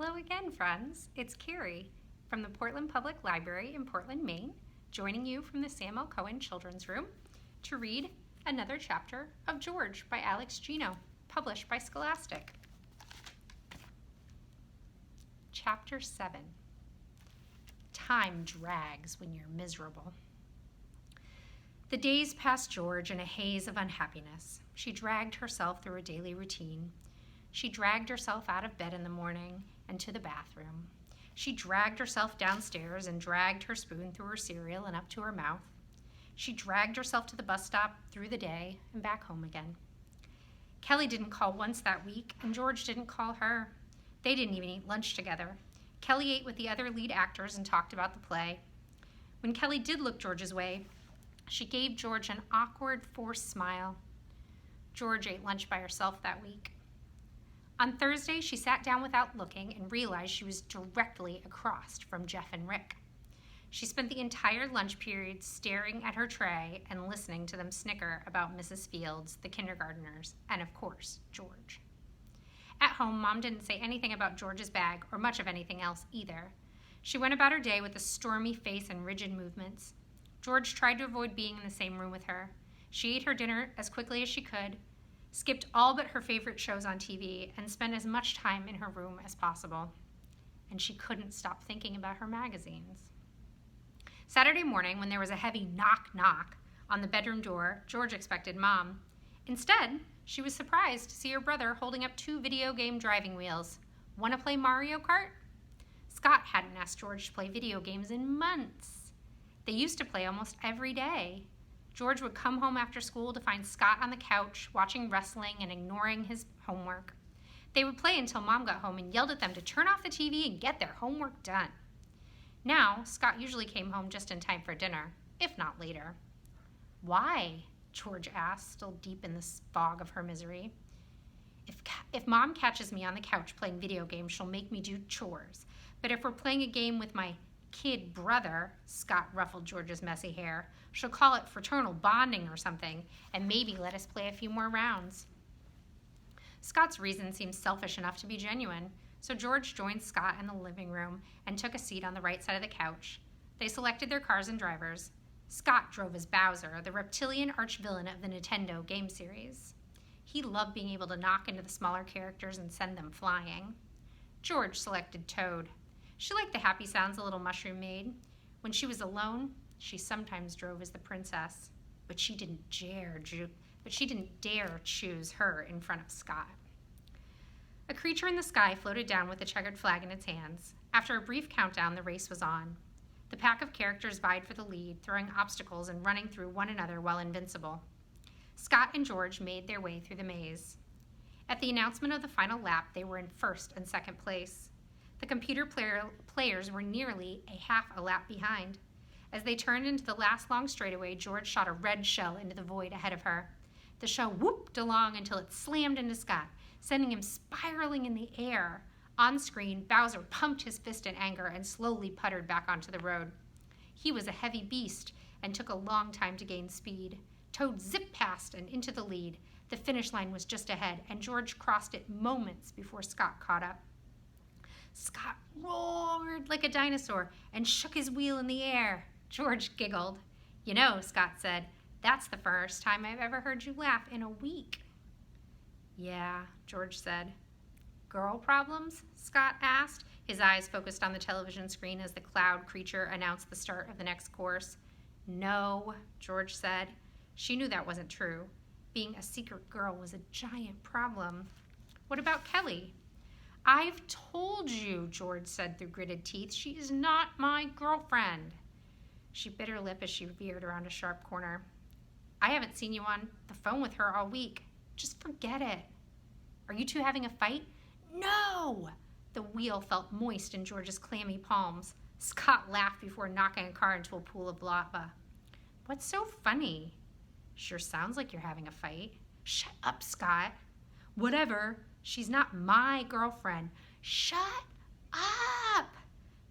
Hello again, friends. It's Carrie from the Portland Public Library in Portland, Maine, joining you from the Sam L. Cohen Children's Room to read another chapter of George by Alex Gino, published by Scholastic. Chapter 7. Time drags when you're miserable. The days passed George in a haze of unhappiness. She dragged herself through a daily routine. She dragged herself out of bed in the morning and to the bathroom. She dragged herself downstairs and dragged her spoon through her cereal and up to her mouth. She dragged herself to the bus stop through the day and back home again. Kelly didn't call once that week, and George didn't call her. They didn't even eat lunch together. Kelly ate with the other lead actors and talked about the play. When Kelly did look George's way, she gave George an awkward, forced smile. George ate lunch by herself that week. On Thursday, she sat down without looking and realized she was directly across from Jeff and Rick. She spent the entire lunch period staring at her tray and listening to them snicker about Mrs. Fields, the kindergartners, and of course, George. At home, Mom didn't say anything about George's bag or much of anything else either. She went about her day with a stormy face and rigid movements. George tried to avoid being in the same room with her. She ate her dinner as quickly as she could, skipped all but her favorite shows on TV, and spent as much time in her room as possible. And she couldn't stop thinking about her magazines. Saturday morning, when there was a heavy knock-knock on the bedroom door, George expected Mom. Instead, she was surprised to see her brother holding up 2 video game driving wheels. Want to play Mario Kart? Scott hadn't asked George to play video games in months. They used to play almost every day. George would come home after school to find Scott on the couch, watching wrestling and ignoring his homework. They would play until Mom got home and yelled at them to turn off the TV and get their homework done. Now, Scott usually came home just in time for dinner, if not later. Why? George asked, still deep in the fog of her misery. If Mom catches me on the couch playing video games, she'll make me do chores. But if we're playing a game with my kid brother, Scott ruffled George's messy hair, she'll call it fraternal bonding or something, and maybe let us play a few more rounds. Scott's reason seemed selfish enough to be genuine, so George joined Scott in the living room and took a seat on the right side of the couch. They selected their cars and drivers. Scott drove as Bowser, the reptilian arch-villain of the Nintendo game series. He loved being able to knock into the smaller characters and send them flying. George selected Toad. She liked the happy sounds the little mushroom made. When she was alone, she sometimes drove as the princess, but she didn't dare choose her in front of Scott. A creature in the sky floated down with a checkered flag in its hands. After a brief countdown, the race was on. The pack of characters vied for the lead, throwing obstacles and running through one another while invincible. Scott and George made their way through the maze. At the announcement of the final lap, they were in first and second place. The computer players were nearly a half a lap behind. As they turned into the last long straightaway, George shot a red shell into the void ahead of her. The shell whooped along until it slammed into Scott, sending him spiraling in the air. On screen, Bowser pumped his fist in anger and slowly puttered back onto the road. He was a heavy beast and took a long time to gain speed. Toad zipped past and into the lead. The finish line was just ahead, and George crossed it moments before Scott caught up. Scott roared like a dinosaur and shook his wheel in the air. George giggled. You know, Scott said, that's the first time I've ever heard you laugh in a week. Yeah, George said. Girl problems? Scott asked, his eyes focused on the television screen as the cloud creature announced the start of the next course. No, George said. She knew that wasn't true. Being a secret girl was a giant problem. What about Kelly? I've told you, George said through gritted teeth. She is not my girlfriend. She bit her lip as she veered around a sharp corner. I haven't seen you on the phone with her all week. Just forget it. Are you two having a fight? No! The wheel felt moist in George's clammy palms. Scott laughed before knocking a car into a pool of lava. What's so funny? Sure sounds like you're having a fight. Shut up, Scott. Whatever. She's not my girlfriend. Shut up!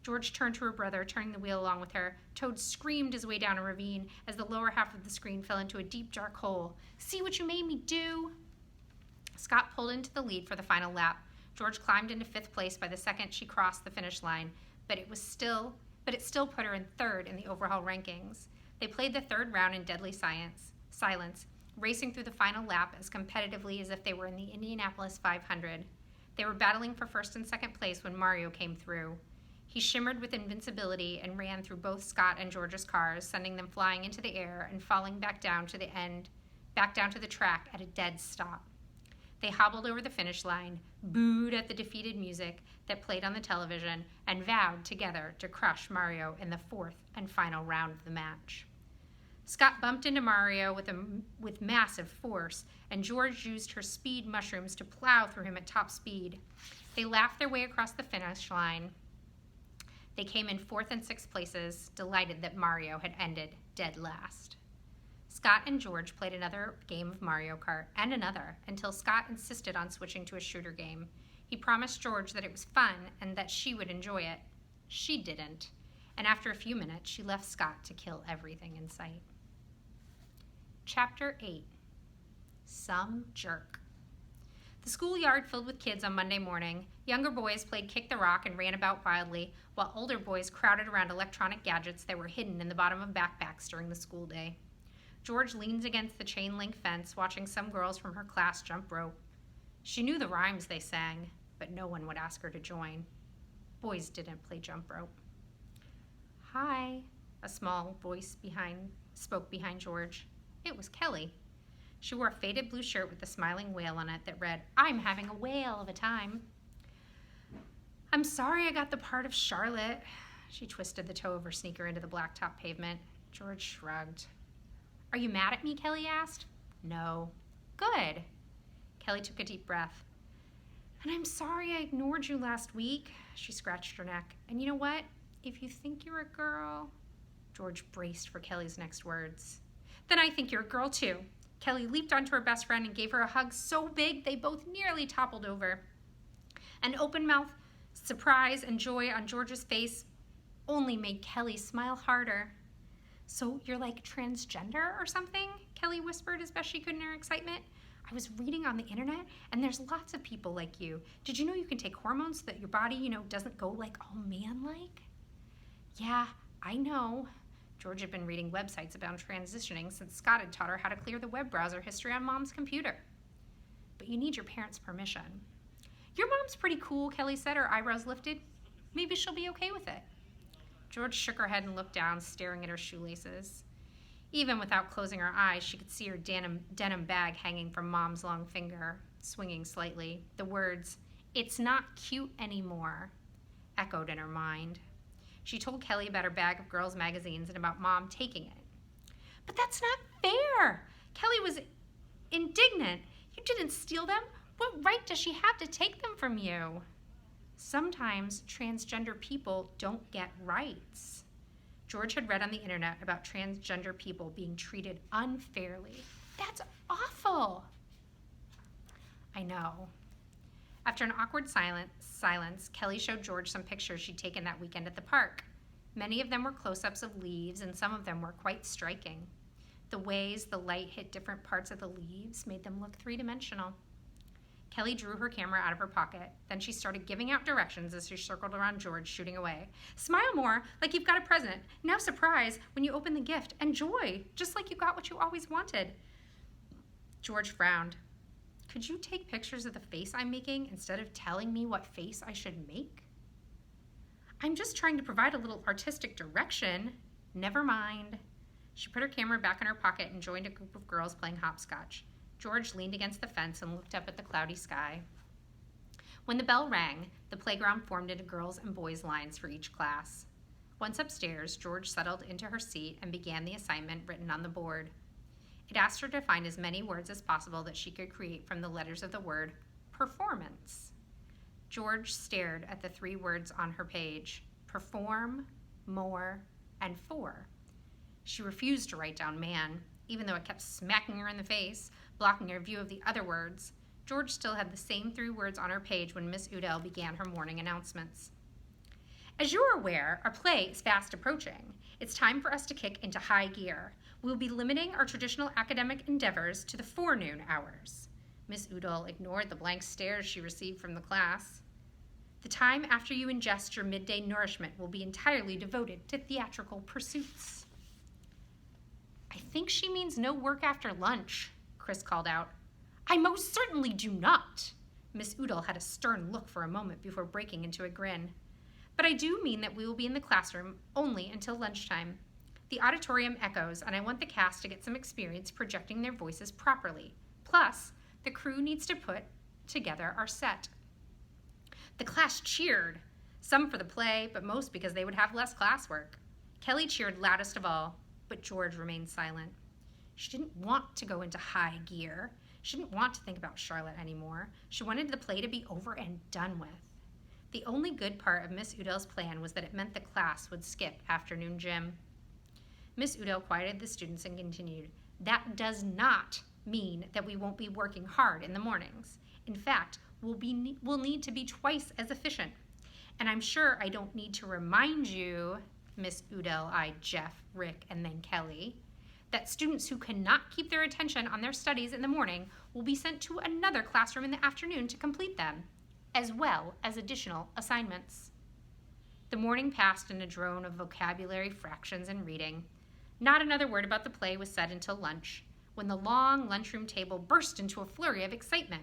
George turned to her brother, turning the wheel along with her. Toad screamed his way down a ravine as the lower half of the screen fell into a deep, dark hole. See what you made me do? Scott pulled into the lead for the final lap. George climbed into 5th place by the second she crossed the finish line, but it still put her in 3rd in the overall rankings. They played the 3rd round in deadly silence, racing through the final lap as competitively as if they were in the Indianapolis 500. They were battling for 1st and 2nd place when Mario came through. He shimmered with invincibility and ran through both Scott and George's cars, sending them flying into the air and falling back down to the track at a dead stop. They hobbled over the finish line, booed at the defeated music that played on the television, and vowed together to crush Mario in the 4th and final round of the match. Scott bumped into Mario with massive force, and George used her speed mushrooms to plow through him at top speed. They laughed their way across the finish line. They came in 4th and 6th places, delighted that Mario had ended dead last. Scott and George played another game of Mario Kart, and another, until Scott insisted on switching to a shooter game. He promised George that it was fun and that she would enjoy it. She didn't, and after a few minutes, she left Scott to kill everything in sight. Chapter 8. Some Jerk. The schoolyard filled with kids on Monday morning. Younger boys played kick the rock and ran about wildly, while older boys crowded around electronic gadgets that were hidden in the bottom of backpacks during the school day. George leaned against the chain-link fence, watching some girls from her class jump rope. She knew the rhymes they sang, but no one would ask her to join. Boys didn't play jump rope. "Hi," a small voice spoke behind George. It was Kelly. She wore a faded blue shirt with a smiling whale on it that read, "I'm having a whale of a time." "I'm sorry I got the part of Charlotte." She twisted the toe of her sneaker into the blacktop pavement. George shrugged. "Are you mad at me?" Kelly asked. "No." "Good." Kelly took a deep breath. "And I'm sorry I ignored you last week." She scratched her neck. "And you know what? If you think you're a girl..." George braced for Kelly's next words. "Then I think you're a girl too." Kelly leaped onto her best friend and gave her a hug so big they both nearly toppled over. An open-mouthed surprise and joy on George's face only made Kelly smile harder. "So you're like transgender or something?" Kelly whispered as best she could in her excitement. "I was reading on the internet, and there's lots of people like you. Did you know you can take hormones so that your body, doesn't go like all man-like?" "Yeah, I know." George had been reading websites about transitioning since Scott had taught her how to clear the web browser history on Mom's computer. "But you need your parents' permission." "Your mom's pretty cool," Kelly said, her eyebrows lifted. "Maybe she'll be okay with it." George shook her head and looked down, staring at her shoelaces. Even without closing her eyes, she could see her denim bag hanging from Mom's long finger, swinging slightly. The words, "It's not cute anymore," echoed in her mind. She told Kelly about her bag of girls' magazines and about Mom taking it. "But that's not fair!" Kelly was indignant. "You didn't steal them. What right does she have to take them from you?" "Sometimes transgender people don't get rights." George had read on the internet about transgender people being treated unfairly. "That's awful." "I know." After an awkward silence, Kelly showed George some pictures she'd taken that weekend at the park. Many of them were close-ups of leaves, and some of them were quite striking. The ways the light hit different parts of the leaves made them look three-dimensional. Kelly drew her camera out of her pocket. Then she started giving out directions as she circled around George, shooting away. "Smile more, like you've got a present. Now surprise when you open the gift. And joy, just like you got what you always wanted." George frowned. "Could you take pictures of the face I'm making instead of telling me what face I should make?" "I'm just trying to provide a little artistic direction." "Never mind." She put her camera back in her pocket and joined a group of girls playing hopscotch. George leaned against the fence and looked up at the cloudy sky. When the bell rang, the playground formed into girls' and boys' lines for each class. Once upstairs, George settled into her seat and began the assignment written on the board. It asked her to find as many words as possible that she could create from the letters of the word performance. George stared at the 3 words on her page: perform, more, and for. She refused to write down man, even though it kept smacking her in the face, blocking her view of the other words. George still had the same 3 words on her page when Miss Udell began her morning announcements. "As you're aware, our play is fast approaching. It's time for us to kick into high gear. We'll be limiting our traditional academic endeavors to the forenoon hours." Miss Udall ignored the blank stares she received from the class. The time after you ingest your midday nourishment will be entirely devoted to theatrical pursuits. I think she means no work after lunch, Chris called out. I most certainly do not. Miss Udall had a stern look for a moment before breaking into a grin. But I do mean that we will be in the classroom only until lunchtime. The auditorium echoes, and I want the cast to get some experience projecting their voices properly. Plus, the crew needs to put together our set. The class cheered, some for the play, but most because they would have less classwork. Kelly cheered loudest of all, but George remained silent. She didn't want to go into high gear. She didn't want to think about Charlotte anymore. She wanted the play to be over and done with. The only good part of Miss Udall's plan was that it meant the class would skip afternoon gym. Miss Udall quieted the students and continued, That does not mean that we won't be working hard in the mornings. In fact, we'll need to be twice as efficient. And I'm sure I don't need to remind you, Miss Udall eyed Jeff, Rick, and then Kelly, that students who cannot keep their attention on their studies in the morning will be sent to another classroom in the afternoon to complete them, as well as additional assignments. The morning passed in a drone of vocabulary, fractions, and reading. Not another word about the play was said until lunch, when the long lunchroom table burst into a flurry of excitement.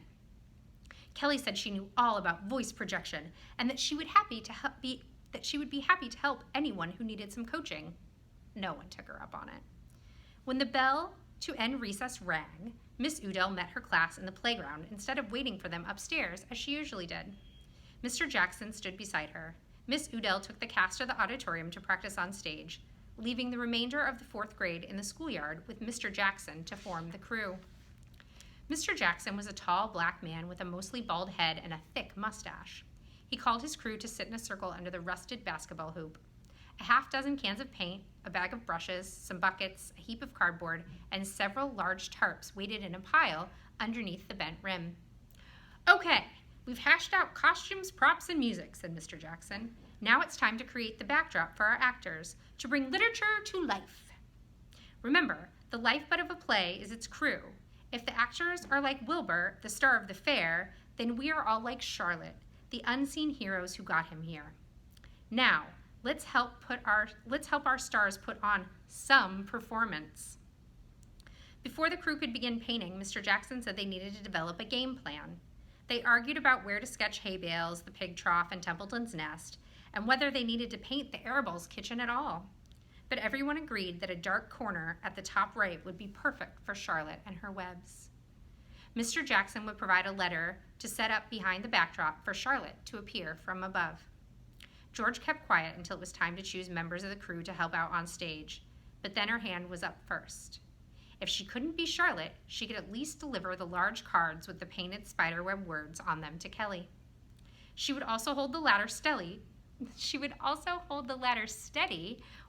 Kelly said she knew all about voice projection and that she would be happy to help anyone who needed some coaching. No one took her up on it. When the bell to end recess rang, Miss Udall met her class in the playground instead of waiting for them upstairs as she usually did. Mr. Jackson stood beside her. Miss Udall took the cast of the auditorium to practice on stage, leaving the remainder of the 4th grade in the schoolyard with Mr. Jackson to form the crew. Mr. Jackson was a tall black man with a mostly bald head and a thick mustache. He called his crew to sit in a circle under the rusted basketball hoop. A half-dozen cans of paint, a bag of brushes, some buckets, a heap of cardboard, and several large tarps waited in a pile underneath the bent rim. Okay, we've hashed out costumes, props, and music, said Mr. Jackson. Now it's time to create the backdrop for our actors, to bring literature to life. Remember, the lifeblood of a play is its crew. If the actors are like Wilbur, the star of the fair, then we are all like Charlotte, the unseen heroes who got him here. Now, let's help our stars put on some performance. Before the crew could begin painting, Mr. Jackson said they needed to develop a game plan. They argued about where to sketch hay bales, the pig trough, and Templeton's nest, and whether they needed to paint the Arabelle's kitchen at all. But everyone agreed that a dark corner at the top right would be perfect for Charlotte and her webs. Mr. Jackson would provide a letter to set up behind the backdrop for Charlotte to appear from above. George kept quiet until it was time to choose members of the crew to help out on stage, but then her hand was up first. If she couldn't be Charlotte, she could at least deliver the large cards with the painted spiderweb words on them to Kelly. She would also hold the ladder steady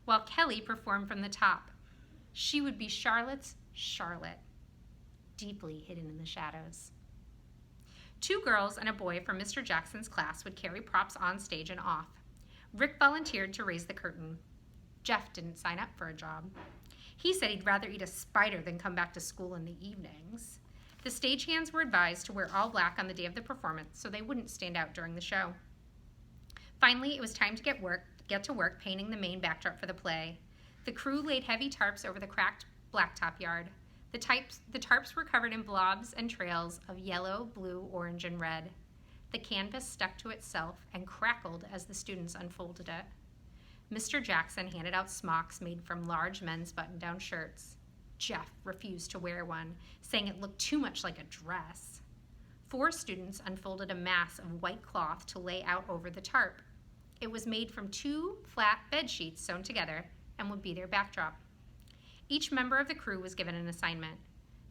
while Kelly performed from the top. She would be Charlotte's Charlotte, deeply hidden in the shadows. 2 girls and a boy from Mr. Jackson's class would carry props on stage and off. Rick volunteered to raise the curtain. Jeff didn't sign up for a job. He said he'd rather eat a spider than come back to school in the evenings. The stagehands were advised to wear all black on the day of the performance so they wouldn't stand out during the show. Finally, it was time to get to work painting the main backdrop for the play. The crew laid heavy tarps over the cracked blacktop yard. The tarps were covered in blobs and trails of yellow, blue, orange, and red. The canvas stuck to itself and crackled as the students unfolded it. Mr. Jackson handed out smocks made from large men's button-down shirts. Jeff refused to wear one, saying it looked too much like a dress. 4 students unfolded a mass of white cloth to lay out over the tarp. It was made from 2 flat bed sheets sewn together and would be their backdrop. Each member of the crew was given an assignment.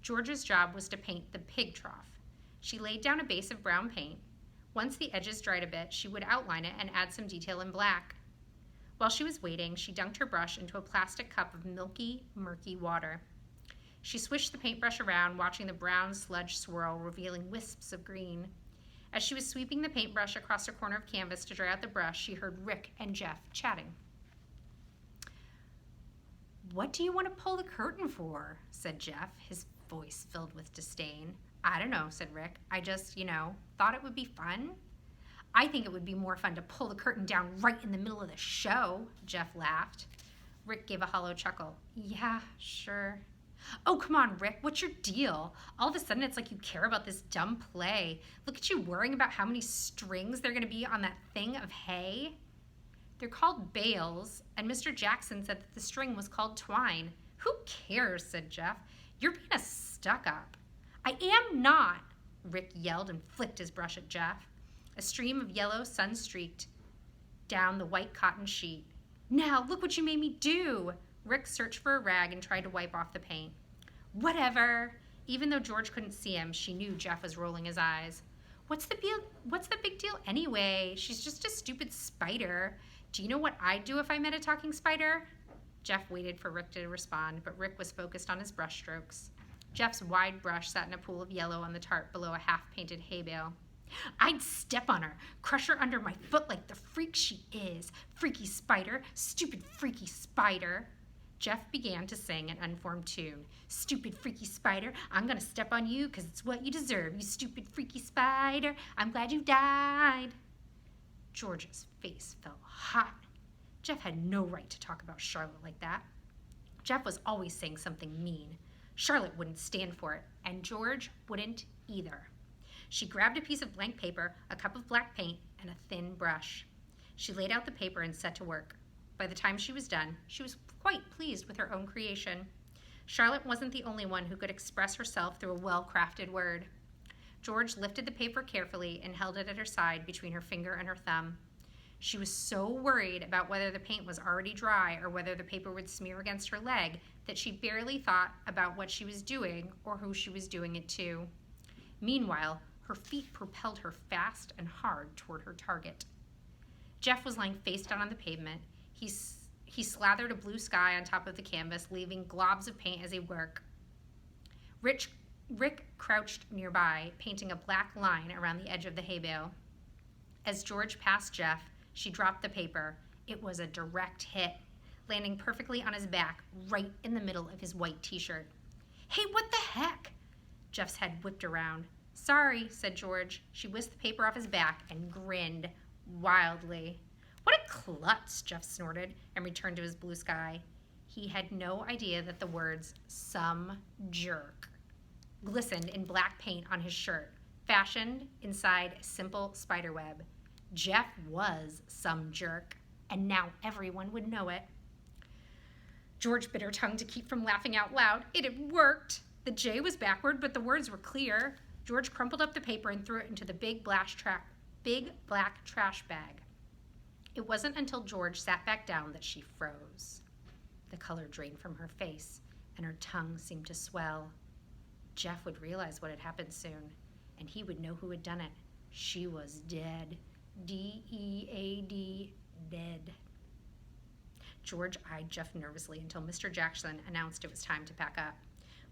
George's job was to paint the pig trough. She laid down a base of brown paint. Once the edges dried a bit, she would outline it and add some detail in black. While she was waiting, she dunked her brush into a plastic cup of milky, murky water. She swished the paintbrush around, watching the brown sludge swirl, revealing wisps of green. As she was sweeping the paintbrush across a corner of canvas to dry out the brush, she heard Rick and Jeff chatting. "What do you want to pull the curtain for?" said Jeff, his voice filled with disdain. I don't know, said Rick. I just, thought it would be fun. I think it would be more fun to pull the curtain down right in the middle of the show, Jeff laughed. Rick gave a hollow chuckle. Yeah, sure. Oh, come on, Rick, what's your deal? All of a sudden, it's like you care about this dumb play. Look at you worrying about how many strings there are going to be on that thing of hay. They're called bales, and Mr. Jackson said that the string was called twine. Who cares, said Jeff. You're being a stuck-up. I am not, Rick yelled and flicked his brush at Jeff. A stream of yellow sun streaked down the white cotton sheet. Now, look what you made me do. Rick searched for a rag and tried to wipe off the paint. Whatever. Even though George couldn't see him, she knew Jeff was rolling his eyes. What's the big deal anyway? She's just a stupid spider. Do you know what I'd do if I met a talking spider? Jeff waited for Rick to respond, but Rick was focused on his brush strokes. Jeff's wide brush sat in a pool of yellow on the tarp below a half-painted hay bale. I'd step on her, crush her under my foot like the freak she is. Freaky spider, stupid freaky spider. Jeff began to sing an unformed tune. Stupid freaky spider, I'm gonna step on you because it's what you deserve, you stupid freaky spider. I'm glad you died. George's face felt hot. Jeff had no right to talk about Charlotte like that. Jeff was always saying something mean. Charlotte wouldn't stand for it, and George wouldn't either. She grabbed a piece of blank paper, a cup of black paint, and a thin brush. She laid out the paper and set to work. By the time she was done, she was quite pleased with her own creation. Charlotte wasn't the only one who could express herself through a well-crafted word. George lifted the paper carefully and held it at her side between her finger and her thumb. She was so worried about whether the paint was already dry or whether the paper would smear against her leg that she barely thought about what she was doing or who she was doing it to. Meanwhile, her feet propelled her fast and hard toward her target. Jeff was lying face down on the pavement. He slathered a blue sky on top of the canvas, leaving globs of paint as he worked. Rick crouched nearby, painting a black line around the edge of the hay bale. As George passed Jeff, she dropped the paper. It was a direct hit, landing perfectly on his back, right in the middle of his white t-shirt. Hey, what the heck? Jeff's head whipped around. Sorry, said George. She whisked the paper off his back and grinned wildly. What a klutz, Jeff snorted and returned to his blue sky. He had no idea that the words, some jerk, glistened in black paint on his shirt, fashioned inside a simple spiderweb. Jeff was some jerk, and now everyone would know it. George bit her tongue to keep from laughing out loud. It had worked. The J was backward, but the words were clear. George crumpled up the paper and threw it into the big black trash bag. It wasn't until George sat back down that she froze. The color drained from her face, and her tongue seemed to swell. Jeff would realize what had happened soon, and he would know who had done it. She was dead. D-E-A-D, dead. George eyed Jeff nervously until Mr. Jackson announced it was time to pack up.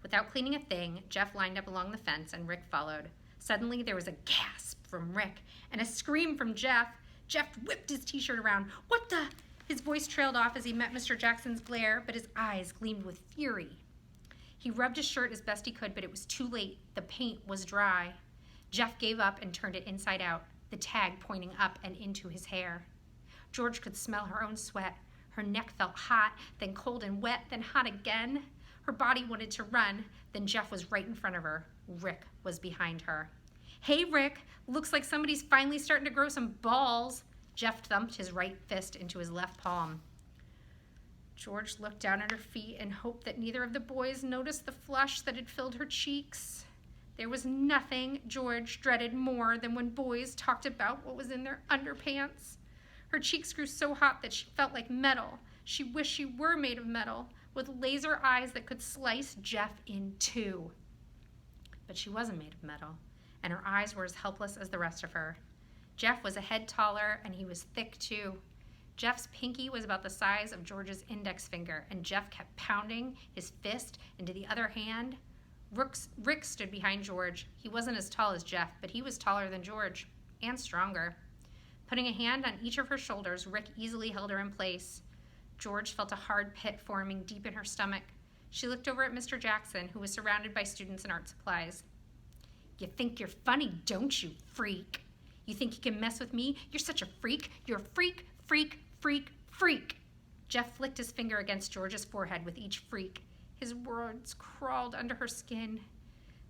Without cleaning a thing, Jeff lined up along the fence and Rick followed. Suddenly, there was a gasp from Rick and a scream from Jeff. Jeff whipped his t-shirt around. What the? His voice trailed off as he met Mr. Jackson's glare, but his eyes gleamed with fury. He rubbed his shirt as best he could, but it was too late. The paint was dry. Jeff gave up and turned it inside out, the tag pointing up and into his hair. George could smell her own sweat. Her neck felt hot, then cold and wet, then hot again. Her body wanted to run. Then Jeff was right in front of her. Rick was behind her. Hey, Rick, looks like somebody's finally starting to grow some balls. Jeff thumped his right fist into his left palm. George looked down at her feet and hoped that neither of the boys noticed the flush that had filled her cheeks. There was nothing George dreaded more than when boys talked about what was in their underpants. Her cheeks grew so hot that she felt like metal. She wished she were made of metal, with laser eyes that could slice Jeff in two. But she wasn't made of metal, and her eyes were as helpless as the rest of her. Jeff was a head taller, and he was thick too. Jeff's pinky was about the size of George's index finger, and Jeff kept pounding his fist into the other hand. Rick stood behind George. He wasn't as tall as Jeff, but he was taller than George, and stronger. Putting a hand on each of her shoulders, Rick easily held her in place. George felt a hard pit forming deep in her stomach. She looked over at Mr. Jackson, who was surrounded by students and art supplies. You think you're funny, don't you, freak? You think you can mess with me? You're such a freak. You're a freak, freak, freak, freak. Jeff flicked his finger against George's forehead with each freak. His words crawled under her skin,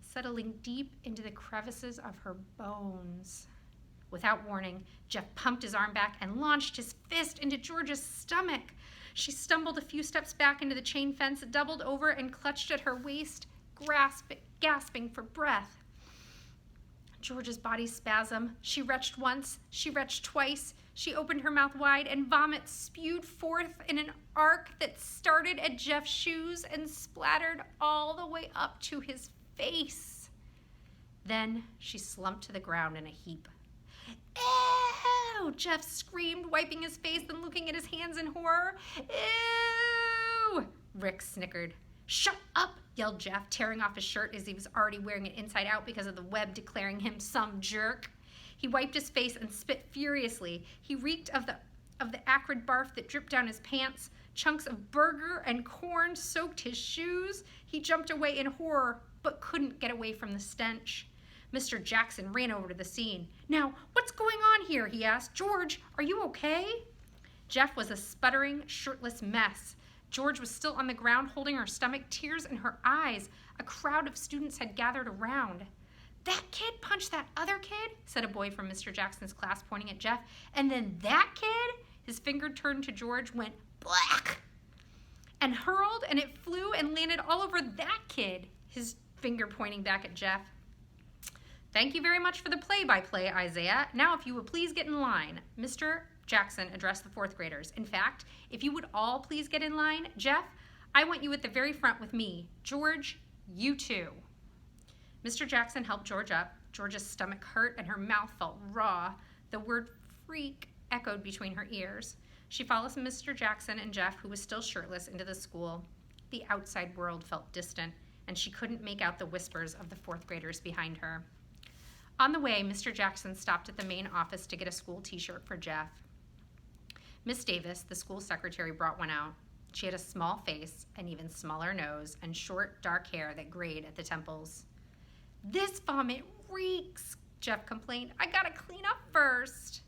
settling deep into the crevices of her bones. Without warning, Jeff pumped his arm back and launched his fist into George's stomach. She stumbled a few steps back into the chain fence, doubled over, and clutched at her waist, gasping for breath. George's body spasmed. She retched once. She retched twice. She opened her mouth wide, and vomit spewed forth in an arc that started at Jeff's shoes and splattered all the way up to his face. Then she slumped to the ground in a heap. Ew! Jeff screamed, wiping his face and looking at his hands in horror. Ew! Rick snickered. Shut up, yelled Jeff, tearing off his shirt as he was already wearing it inside out because of the web declaring him some jerk. He wiped his face and spit furiously. He reeked of the acrid barf that dripped down his pants. Chunks of burger and corn soaked his shoes. He jumped away in horror, but couldn't get away from the stench. Mr. Jackson ran over to the scene. Now, what's going on here? He asked. George, are you okay? Jeff was a sputtering, shirtless mess. George was still on the ground, holding her stomach, tears in her eyes. A crowd of students had gathered around. That kid punched that other kid, said a boy from Mr. Jackson's class, pointing at Jeff. And then that kid, his finger turned to George, went black, and hurled, and it flew and landed all over that kid, his finger pointing back at Jeff. Thank you very much for the play-by-play, Isaiah. Now, if you would please get in line. Mr. Jackson addressed the fourth graders. In fact, if you would all please get in line, Jeff, I want you at the very front with me. George, you too. Mr. Jackson helped George up. George's stomach hurt and her mouth felt raw. The word freak echoed between her ears. She followed Mr. Jackson and Jeff, who was still shirtless, into the school. The outside world felt distant, and she couldn't make out the whispers of the fourth graders behind her. On the way, Mr. Jackson stopped at the main office to get a school t-shirt for Jeff. Miss Davis, the school secretary, brought one out. She had a small face, an even smaller nose, and short, dark hair that grayed at the temples. This vomit reeks, Jeff complained. I gotta clean up first.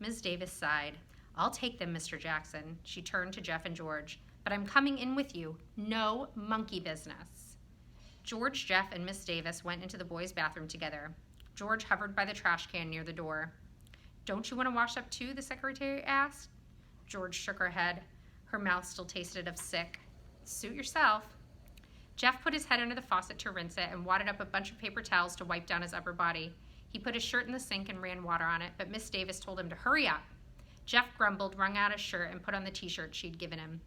Ms. Davis sighed. I'll take them, Mr. Jackson. She turned to Jeff and George. But I'm coming in with you. No monkey business. George, Jeff, and Miss Davis went into the boys' bathroom together. George hovered by the trash can near the door. Don't you want to wash up too? The secretary asked. George shook her head. Her mouth still tasted of sick. Suit yourself. Jeff put his head under the faucet to rinse it and wadded up a bunch of paper towels to wipe down his upper body. He put his shirt in the sink and ran water on it, but Miss Davis told him to hurry up. Jeff grumbled, wrung out his shirt, and put on the t-shirt she'd given him.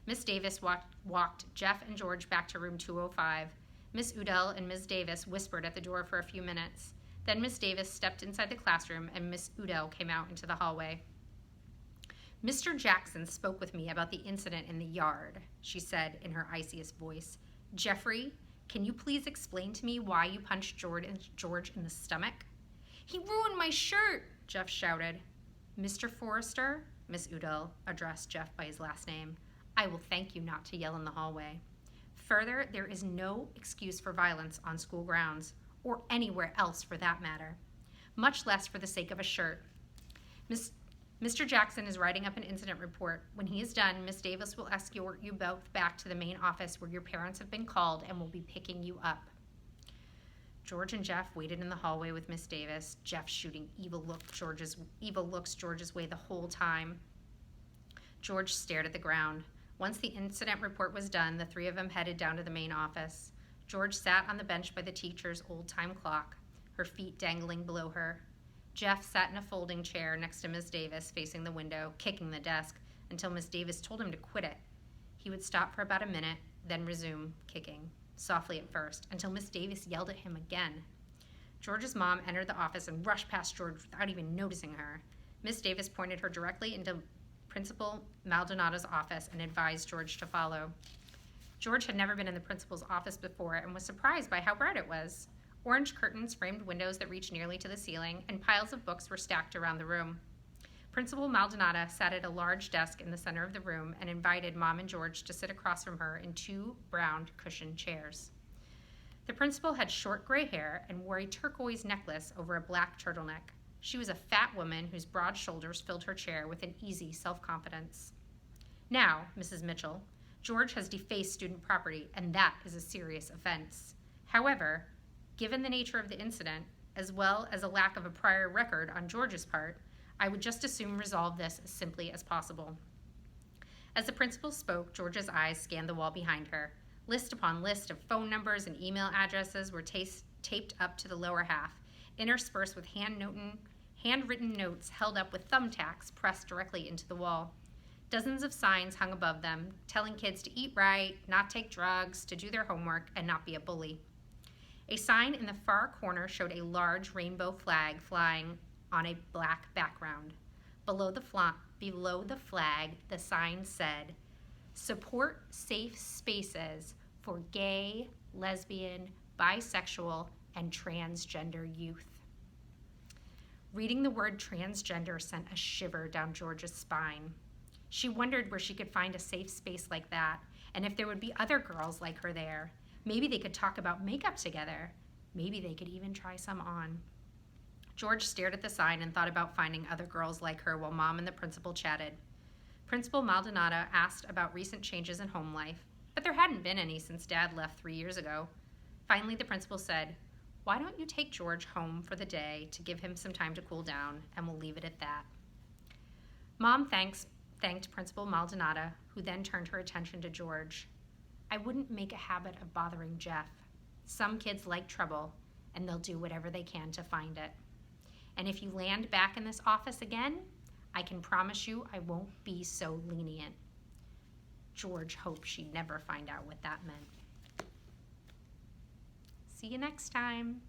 Miss Davis walked Jeff and George back to room 205. Miss Udell and Miss Davis whispered at the door for a few minutes. Then Miss Davis stepped inside the classroom and Miss Udell came out into the hallway. Mr. Jackson spoke with me about the incident in the yard, she said in her iciest voice. Jeffrey, can you please explain to me why you punched George in the stomach? He ruined my shirt, Jeff shouted. Mr. Forrester, Miss Udall addressed Jeff by his last name, I will thank you not to yell in the hallway. Further, there is no excuse for violence on school grounds, or anywhere else for that matter, much less for the sake of a shirt. Mr. Jackson is writing up an incident report. When he is done, Miss Davis will escort you both back to the main office where your parents have been called and will be picking you up. George and Jeff waited in the hallway with Miss Davis, Jeff shooting evil looks George's way the whole time. George stared at the ground. Once the incident report was done, the three of them headed down to the main office. George sat on the bench by the teacher's old-time clock, her feet dangling below her. Jeff sat in a folding chair next to Miss Davis, facing the window, kicking the desk, until Miss Davis told him to quit it. He would stop for about a minute, then resume kicking, softly at first, until Miss Davis yelled at him again. George's mom entered the office and rushed past George without even noticing her. Miss Davis pointed her directly into Principal Maldonado's office and advised George to follow. George had never been in the principal's office before and was surprised by how bright it was. Orange curtains framed windows that reached nearly to the ceiling, and piles of books were stacked around the room. Principal Maldonado sat at a large desk in the center of the room and invited Mom and George to sit across from her in two brown cushioned chairs. The principal had short gray hair and wore a turquoise necklace over a black turtleneck. She was a fat woman whose broad shoulders filled her chair with an easy self-confidence. Now, Mrs. Mitchell, George has defaced student property, and that is a serious offense. However, given the nature of the incident, as well as a lack of a prior record on George's part, I would just as soon resolve this as simply as possible. As the principal spoke, George's eyes scanned the wall behind her. List upon list of phone numbers and email addresses were taped up to the lower half, interspersed with handwritten notes held up with thumbtacks pressed directly into the wall. Dozens of signs hung above them, telling kids to eat right, not take drugs, to do their homework, and not be a bully. A sign in the far corner showed a large rainbow flag flying on a black background. Below the flag, the sign said, "Support safe spaces for gay, lesbian, bisexual, and transgender youth." Reading the word transgender sent a shiver down George's spine. She wondered where she could find a safe space like that, and if there would be other girls like her there. Maybe they could talk about makeup together. Maybe they could even try some on. George stared at the sign and thought about finding other girls like her while Mom and the principal chatted. Principal Maldonado asked about recent changes in home life, but there hadn't been any since Dad left 3 years ago. Finally, the principal said, "Why don't you take George home for the day to give him some time to cool down, and we'll leave it at that." Mom thanked Principal Maldonado, who then turned her attention to George. "I wouldn't make a habit of bothering Jeff. Some kids like trouble, and they'll do whatever they can to find it. And if you land back in this office again, I can promise you I won't be so lenient." George hoped she'd never find out what that meant. See you next time.